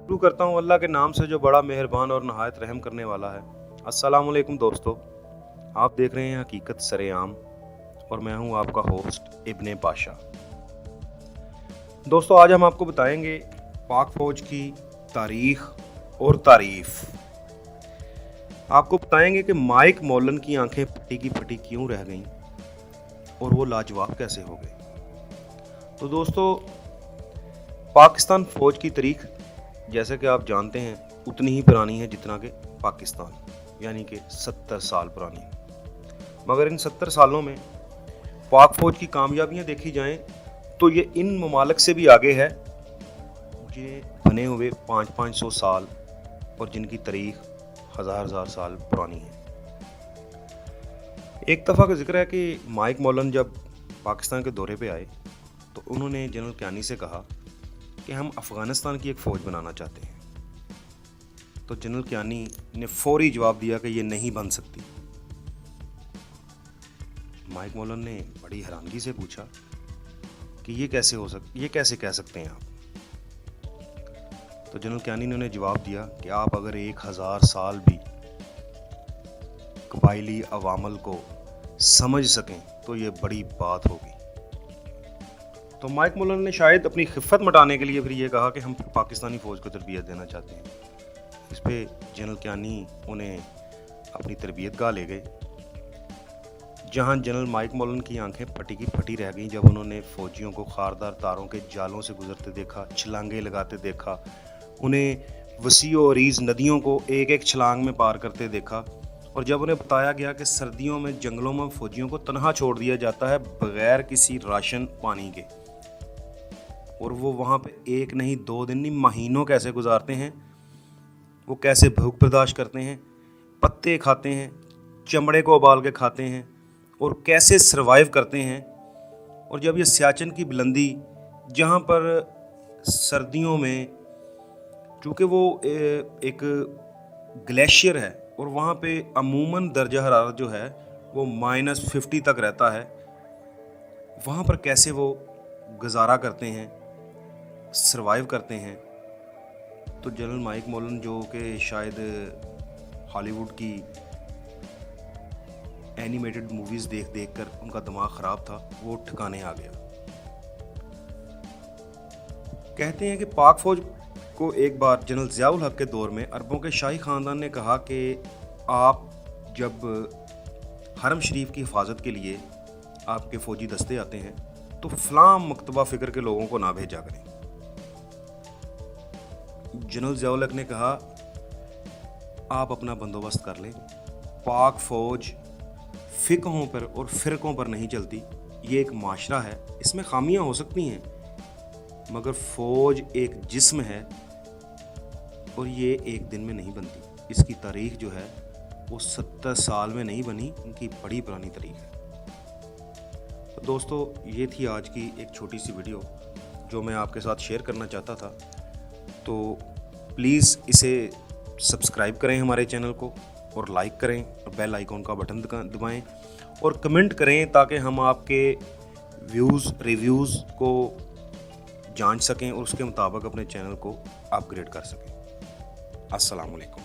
शुरू करता हूँ अल्लाह के नाम से जो बड़ा मेहरबान और नहायत रहम करने वाला है। अस्सलाम वालेकुम दोस्तों, आप देख रहे हैं हकीकत सरेआम और मैं हूँ आपका होस्ट इब्ने पाशा। दोस्तों, आज हम आपको बताएंगे पाक फ़ौज की तारीख़ और तारीफ़। आपको बताएंगे कि माइक मौलन की आंखें फटी की फटी क्यों रह गईं और वो लाजवाब कैसे हो गए। तो दोस्तों, पाकिस्तान फ़ौज की तारीख़ जैसे कि आप जानते हैं उतनी ही पुरानी है जितना कि पाकिस्तान, यानी कि 70 साल पुरानी। मगर इन 70 सालों में पाक फ़ौज की कामयाबियां देखी जाएं तो ये इन ममालिक से भी आगे है ये बने हुए 500-500 साल और जिनकी तारीख़ हज़ार साल पुरानी है। एक दफ़ा का जिक्र है कि माइक मौलन जब पाकिस्तान के दौरे पे आए तो उन्होंने जनरल कियानी से कहा कि हम अफ़गानिस्तान की एक फ़ौज बनाना चाहते हैं। तो जनरल कियानी ने फौरी जवाब दिया कि ये नहीं बन सकती। माइक मौलन ने बड़ी हैरानगी से पूछा कि ये कैसे कह सकते हैं आप। तो जनरल कियानी ने उन्हें जवाब दिया कि आप अगर 1000 साल भी कबाइली अवामल को समझ सकें तो ये बड़ी बात होगी। तो माइक मौलन ने शायद अपनी खिफ़त मिटाने के लिए फिर ये कहा कि हम पाकिस्तानी फ़ौज को तरबियत देना चाहते हैं। इस पे जनरल कियानी उन्हें अपनी तरबियतगाह ले गए, जहां जनरल माइक मौलन की आंखें फटी की फटी रह गईं जब उन्होंने फ़ौजियों को खारदार तारों के जालों से गुजरते देखा, छलांगे लगाते देखा, उन्हें वसी और अरीज़ नदियों को एक एक छलांग में पार करते देखा। और जब उन्हें बताया गया कि सर्दियों में जंगलों में फ़ौजियों को तनहा छोड़ दिया जाता है बग़ैर किसी राशन पानी के, और वो वहाँ पे एक नहीं 2 दिन नहीं महीनों कैसे गुजारते हैं, वो कैसे भूख बर्दाश्त करते हैं, पत्ते खाते हैं, चमड़े को उबाल के खाते हैं और कैसे सरवाइव करते हैं। और जब ये सियाचिन की बुलंदी, जहाँ पर सर्दियों में चूँकि वो एक ग्लेशियर है और वहाँ पे अमूमन दर्जा हरारत जो है वो -50 तक रहता है, वहाँ पर कैसे वो गुजारा करते हैं, सरवाइव करते हैं। तो जनरल माइक मौलन, जो कि शायद हॉलीवुड की एनिमेटेड मूवीज़ देख कर उनका दिमाग ख़राब था, वो ठिकाने आ गया। कहते हैं कि पाक फ़ौज को एक बार जनरल ज़िया-उल हक़ के दौर में अरबों के शाही ख़ानदान ने कहा कि आप जब हरम शरीफ की हिफाजत के लिए आपके फ़ौजी दस्ते आते हैं तो फ़लाँ मकतबा फ़िक्र के लोगों को ना भेजा करें। जनरल ज़िया-उल हक़ ने कहा, आप अपना बंदोबस्त कर लें, पाक फ़ौज फ़िक़हों पर और फ़िरक़ों पर नहीं चलती, ये एक माशरा है, इसमें खामियां हो सकती हैं मगर फ़ौज एक जिस्म है और ये एक दिन में नहीं बनती। इसकी तारीख़ जो है वो 70 साल में नहीं बनी, इनकी बड़ी पुरानी तारीख़ है। तो दोस्तों, ये थी आज की एक छोटी सी वीडियो जो मैं आपके साथ शेयर करना चाहता था। तो प्लीज़ इसे सब्सक्राइब करें हमारे चैनल को और लाइक करें और बेल आइकॉन का बटन दबाएं और कमेंट करें ताकि हम आपके व्यूज़ रिव्यूज़ को जांच सकें और उसके मुताबिक अपने चैनल को अपग्रेड कर सकें। अस्सलाम वालेकुम।